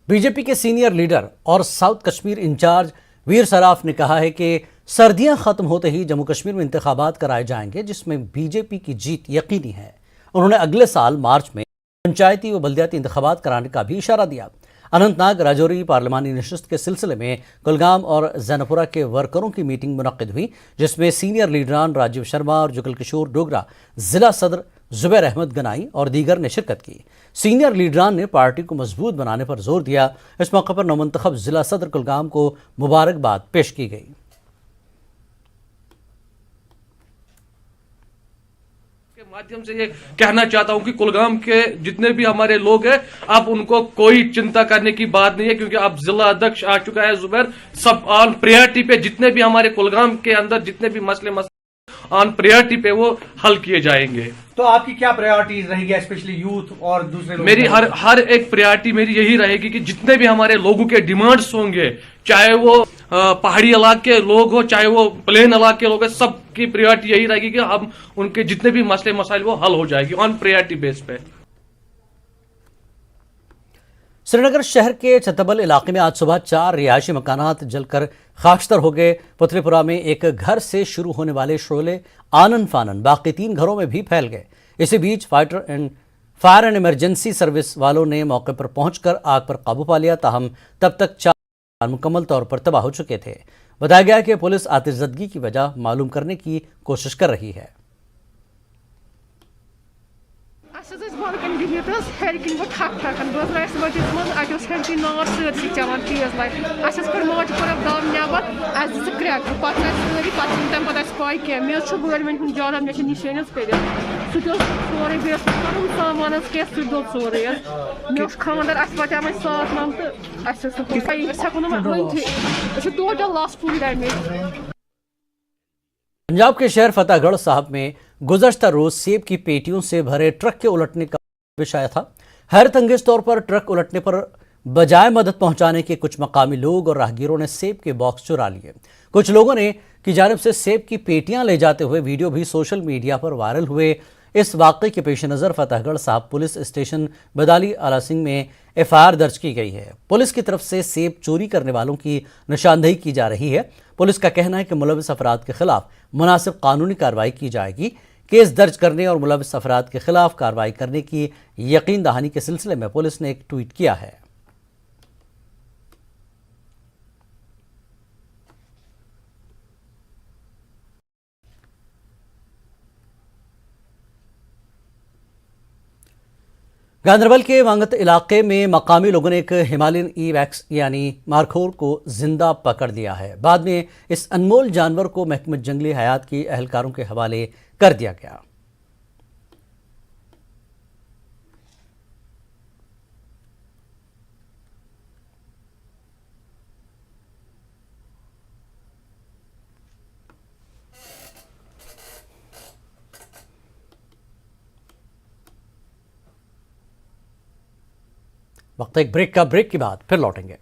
B J پی کے senior leader اور south Kashmir incharge ویر سراف نے کہا ہے کہ سردیاں ختم ہوتے ہی جموں کشمیر میں انتخابات کرائے جائیں گے جس میں بی جے پی کی جیت یقینی ہے۔ انہوں نے اگلے سال مارچ میں پنچایتی و بلدیاتی انتخابات کرانے کا بھی اشارہ دیا۔ اننت ناگ راجوری پارلیمانی نشست کے سلسلے میں کلگام اور زینپورہ کے ورکروں کی میٹنگ منعقد ہوئی، جس میں سینئر لیڈران راجیو شرما اور جگل کشور ڈوگرا، ضلع صدر زبیر احمد گنائی اور دیگر نے شرکت کی۔ سینئر لیڈران نے پارٹی کو مضبوط بنانے پر زور دیا۔ اس موقع پر نومنتخب ضلع صدر کلگام کو مبارکباد پیش کی گئی۔ کے مادھیم سے یہ کہنا چاہتا ہوں کہ کلگام کے جتنے بھی ہمارے لوگ ہیں اب ان کو کوئی چنتا کرنے کی بات نہیں ہے، کیونکہ اب ضلع ادھیکش آ چکا ہے زبیر۔ سب آن پریارٹی پہ جتنے بھی ہمارے کلگام کے اندر جتنے بھی مسئلے آن پریارٹی پہ وہ حل کیے جائیں گے۔ تو آپ کی کیا پریارٹیز رہے گی اسپیشلی یوتھ اور دوسرے لوگ؟ میری ہر ایک پریارٹی میری یہی رہے گی کہ جتنے بھی ہمارے لوگوں کے ڈیمانڈز ہوں گے، چاہے وہ پہاڑی علاقے کے لوگ ہو چاہے وہ پلین علاقے کے لوگ ہیں، سب کی پریارٹی یہی رہے گی کہ ہم ان کے جتنے بھی مسئلے مسائل وہ حل ہو جائے گی آن پریارٹی بیس پہ۔ سری نگر شہر کے چھتبل علاقے میں آج صبح 4 رہائشی مکانات جل کر خاکستر ہو گئے۔ پتری پورہ میں ایک گھر سے شروع ہونے والے شعلے آنن فانن باقی 3 گھروں میں بھی پھیل گئے۔ اسی بیچ فائر اینڈ ایمرجنسی سروس والوں نے موقع پر پہنچ کر آگ پر قابو پا لیا، تاہم تب تک 4 مکان مکمل طور پر تباہ ہو چکے تھے۔ بتایا گیا کہ پولیس آتش زدگی کی وجہ معلوم کرنے کی کوشش کر رہی ہے۔ پنجاب کے شہر فتح گڑھ صاحب میں گزشتہ روز سیب کی پیٹیوں سے بھرے ٹرک کے الٹنے کا پیش آیا تھا۔ حیرت انگیز طور پر ٹرک الٹنے پر بجائے مدد پہنچانے کے کچھ مقامی لوگ اور راہگیروں نے سیب کے باکس چرا لیے۔ کچھ لوگوں نے کی جانب سے سیب کی پیٹیاں لے جاتے ہوئے ویڈیو بھی سوشل میڈیا پر وائرل ہوئے۔ اس واقعے کے پیش نظر فتح گڑھ صاحب پولیس اسٹیشن بدالی آلہ سنگھ میں ایف آئی آر درج کی گئی ہے۔ پولیس کی طرف سے سیب چوری کرنے والوں کی نشاندہی کی جا رہی ہے۔ پولیس کا کہنا ہے کہ ملوث افراد کے خلاف مناسب قانونی کارروائی کی جائے گی۔ کیس درج کرنے اور ملوث افراد کے خلاف کارروائی کرنے کی یقین دہانی کے سلسلے میں پولیس نے ایک ٹویٹ کیا ہے۔ گاندربل کے وانگت علاقے میں مقامی لوگوں نے ایک ہمالین ای ویکس یعنی مارخور کو زندہ پکڑ لیا ہے۔ بعد میں اس انمول جانور کو محکمہ جنگلی حیات کی اہلکاروں کے حوالے کر دیا گیا۔ وقت ایک بریک کا، بریک کے بعد پھر لوٹیں گے۔